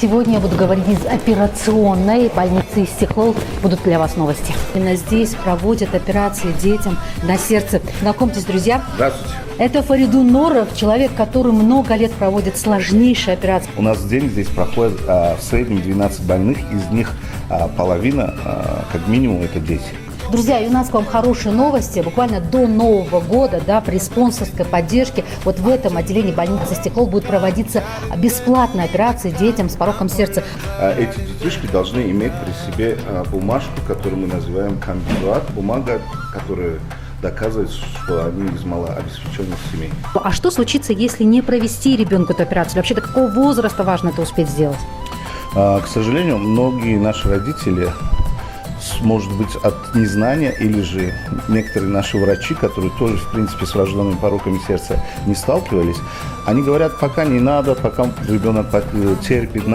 Сегодня я буду говорить из операционной больницы Истихлол. Будут для вас новости. Именно здесь проводят операции детям на сердце. Знакомьтесь, друзья. Здравствуйте. Это Фаридун Норов, человек, который много лет проводит сложнейшие операции. У нас в день здесь проходит в среднем 12 больных, из них половина, как минимум, это дети. Друзья, и у нас к вам хорошие новости. Буквально до Нового года, при спонсорской поддержке, вот в этом отделении больницы Истихлол будут проводиться бесплатные операции детям с пороком сердца. Эти детишки должны иметь при себе бумажку, которую мы называем кандидат, бумага, которая доказывает, что они из малообеспеченных семей. А что случится, если не провести ребенку эту операцию? Вообще, до какого возраста важно это успеть сделать? К сожалению, многие наши родители, может быть, от незнания, или же некоторые наши врачи, которые тоже, в принципе, с врожденными пороками сердца не сталкивались, они говорят, пока не надо, пока ребенок терпит,